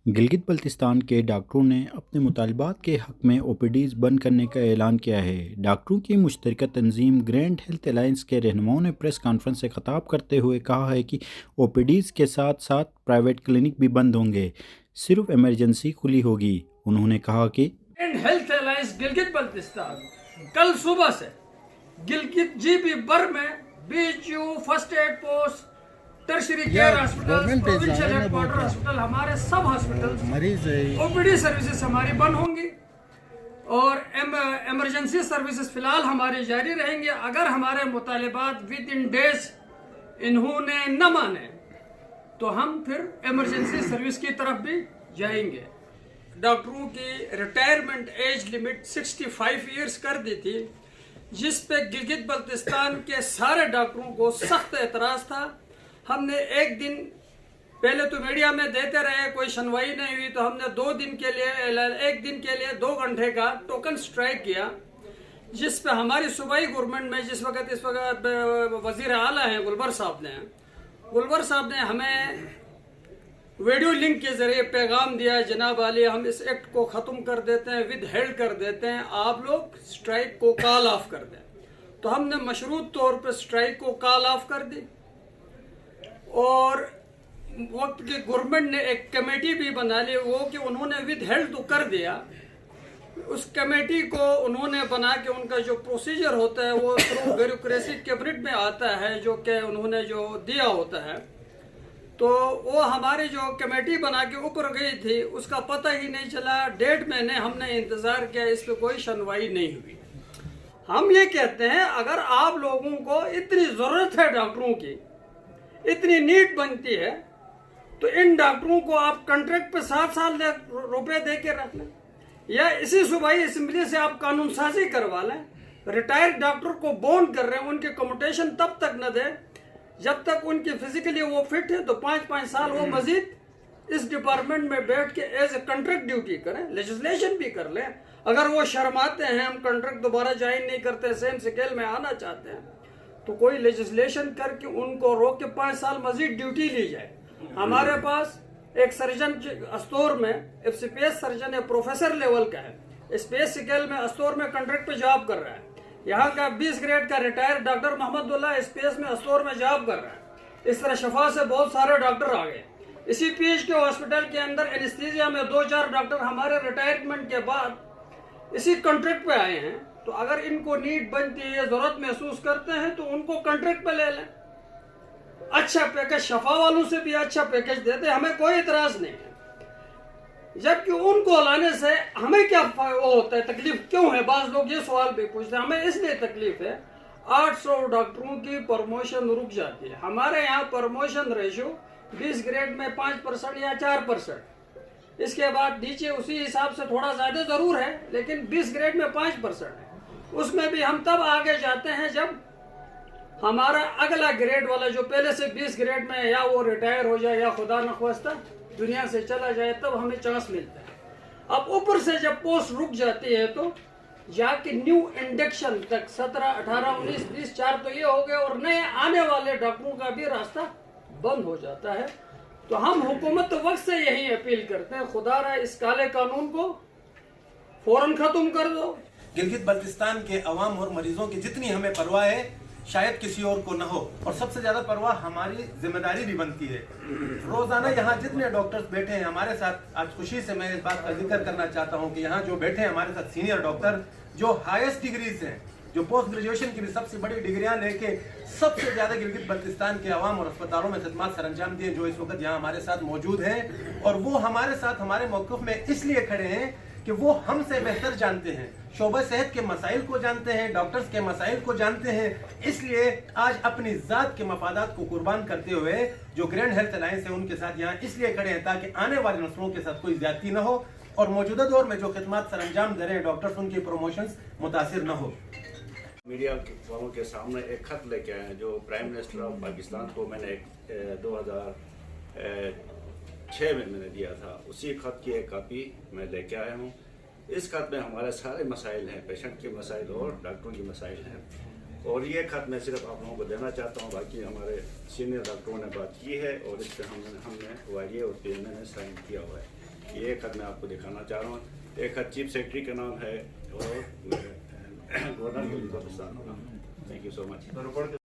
गिलगित बल्तिस्तान के डॉक्टरों ने अपने मुतालबात के हक में ओपीडीज़ बंद करने का ऐलान किया है। डॉक्टरों की मुश्तरका तंजीम ग्रैंड हेल्थ अलायंस के रहनुमाओं ने प्रेस कॉन्फ्रेंस से खिताब करते हुए कहा है कि ओपीडीज़ के साथ साथ प्राइवेट क्लिनिक भी बंद होंगे, सिर्फ इमरजेंसी खुली होगी। उन्होंने कहा कि grand health alliance Gilgit Baltistan कल सुबह से गिलगित जीपी बर में BHU first aid post tertiary care hospital provincial headquarter hospital हमारे सब हॉस्पिटल ओपीडी सर्विसेज हमारी बंद होंगी और इमरजेंसी सर्विसेज फिलहाल हमारी जारी रहेंगे। अगर हमारे मुतालिबात विद इन डेज इन्होंने न माने तो हम फिर इमरजेंसी सर्विस की तरफ भी जाएंगे। डॉक्टरों की रिटायरमेंट एज लिमिट 65 इयर्स कर दी थी, जिस पे गिलगित बल्तिस्तान के सारे डॉक्टरों को सख्त एतराज़ था। हमने एक दिन पहले तो मीडिया में देते रहे, कोई सुनवाई नहीं हुई, तो हमने 2 दिन के लिए एक दिन के लिए 2 घंटे का टोकन स्ट्राइक किया, जिस पे हमारी सूबाई गवर्नमेंट में इस वक्त वजीर आला हैं गुलबर साहब ने हमें वीडियो लिंक के जरिए पैगाम दिया, जनाब आली हम इस एक्ट को ख़त्म कर देते हैं, विद हेल्ड कर देते हैं, आप लोग स्ट्राइक को कॉल ऑफ कर दें। तो हमने मशरूत तौर पर स्ट्राइक को कॉल ऑफ कर दी और वक्त की गवर्नमेंट ने एक कमेटी भी बना ली, वो कि उन्होंने विद हेल्ड तो कर दिया, उस कमेटी को उन्होंने बना के उनका जो प्रोसीजर होता है वो थ्रू ब्यूरोक्रेसी कैबिनेट में आता है, जो कि उन्होंने जो दिया होता है, तो वो हमारी जो कमेटी बना के ऊपर गई थी उसका पता ही नहीं चला। 1.5 महीने हमने इंतज़ार किया, इस पर कोई सुनवाई नहीं हुई। हम ये कहते हैं अगर आप लोगों को इतनी ज़रूरत है डॉक्टरों की, इतनी नीड बनती है, तो इन डॉक्टरों को आप कॉन्ट्रैक्ट पे 7 साल रुपए दे के रख लें, या इसी सूबाई असेंबली से आप कानून साजी करवा लें। रिटायर्ड डॉक्टर को बॉन्ड कर रहे हैं, उनके कम्यूटेशन तब तक न दें जब तक उनकी फिजिकली वो फिट है, तो 5-5 साल वो मजीद इस डिपार्टमेंट में बैठ के एज ए कॉन्ट्रैक्ट ड्यूटी करें, लेजिस्लेशन भी कर लें। अगर वो शर्माते हैं, हम कॉन्ट्रैक्ट दोबारा ज्वाइन नहीं करते, सेम स्केल में आना चाहते हैं, तो कोई लेजिस्लेशन करके उनको रोक के 5 साल मजीद ड्यूटी ली जाए। हमारे पास एक सर्जन अस्तौर में एफसीपीएस सर्जन है, प्रोफेसर लेवल का है, स्पेस स्केल में अस्तौर में कॉन्ट्रैक्ट पे जॉब कर रहा है। यहाँ का 20 ग्रेड का रिटायर्ड डॉक्टर मोहम्मदुल्लाह स्पेस में अस्तौर में जॉब कर रहा है। इस तरह शफा से बहुत सारे डॉक्टर आ गए। इसी पीएच के हॉस्पिटल के अंदर एनेस्थीसिया में 2-4 डॉक्टर हमारे रिटायरमेंट के बाद इसी कॉन्ट्रैक्ट पे आए हैं। तो अगर इनको नीड बनती है, जरूरत महसूस करते हैं, तो उनको कॉन्ट्रैक्ट पे ले लें। अच्छा पैकेज शफा वालों से भी अच्छा पैकेज देते, हमें कोई इतराज नहीं है, जबकि उनको लाने से हमें क्या वो होता है, तकलीफ क्यों है? बाज लोग ये सवाल भी पूछते हैं। हमें इसलिए तकलीफ है, 800 डॉक्टरों की प्रमोशन रुक जाती है। हमारे यहाँ प्रमोशन रेशियो 20 ग्रेड में 5% या 4%, इसके बाद नीचे उसी हिसाब से थोड़ा ज्यादा जरूर है, लेकिन 20 ग्रेड में 5% है। उसमें भी हम तब आगे जाते हैं जब हमारा अगला ग्रेड वाला जो पहले से 20 ग्रेड में या वो रिटायर हो जाए या खुदा नख्वास्ता दुनिया से चला जाए, तब हमें चांस मिलता है। अब ऊपर से जब पोस्ट रुक जाती है तो जाके न्यू इंडक्शन तक 17, 18, 19, 20, 4 तो ये हो गए, और नए आने वाले डॉक्टरों का भी रास्ता बंद हो जाता है। तो हम हुकूमत वक्त से यही अपील करते हैं, खुदारा इस काले कानून को फौरन खत्म कर दो। गिलगित बल्तिस्तान के अवाम और मरीजों की जितनी हमें परवाह है, शायद किसी और को न हो, और सबसे ज्यादा परवाह हमारी जिम्मेदारी भी बनती है। रोजाना यहाँ जितने डॉक्टर्स बैठे हैं हमारे साथ, आज खुशी से मैं इस बात का जिक्र करना चाहता हूँ कि यहाँ जो बैठे हैं हमारे साथ सीनियर डॉक्टर, जो हाईएस्ट डिग्रीज हैं, जो पोस्ट ग्रेजुएशन की भी सबसे बड़ी डिग्रियां लेके सबसे ज्यादा गिलगित बल्तिस्तान के अवाम और अस्पतालों में खिदमत सर अंजाम दिए, जो इस वक्त यहाँ हमारे साथ मौजूद हैं। और वो हमारे साथ हमारे मौक़िफ़ में इसलिए खड़े हैं कि वो हमसे बेहतर जानते हैं, शोबा सेहत के मसाइल को जानते हैं, डॉक्टर्स के मसाइल को जानते हैं। इसलिए आज अपनी ज़ात के मफादात को कुर्बान करते हुए जो ग्रैंड हेल्थ अलायंस है उनके साथ यहाँ इसलिए खड़े हैं ताकि आने वाली नस्लों के साथ कोई ज्यादती न हो, और मौजूदा दौर में जो खिदमत सर अंजाम दे रहे हैं डॉक्टर्स, उनकी प्रमोशंस मुतासिर न हो। मीडिया वालों के सामने एक खत लेके आए हैं जो प्राइम मिनिस्टर ऑफ पाकिस्तान को मैंने 2006 में मैंने दिया था। उसी खत की एक कापी मैं लेके आया हूँ। इस खत में हमारे सारे मसाइल हैं, पेशेंट के मसाइल और डॉक्टरों के मसाइल हैं, और ये खत मैं सिर्फ आप लोगों को देना चाहता हूँ। बाकी हमारे सीनियर डॉक्टरों ने बात की है और इस पर हमने वारिये और पीएमए ने साइन किया हुआ है। ये खत मैं आपको दिखाना चाह रहा हूँ। एक खत चीफ सेक्रेटरी का नाम है और गवर्नर के लिए पाकिस्तान का नाम। Thank you so much.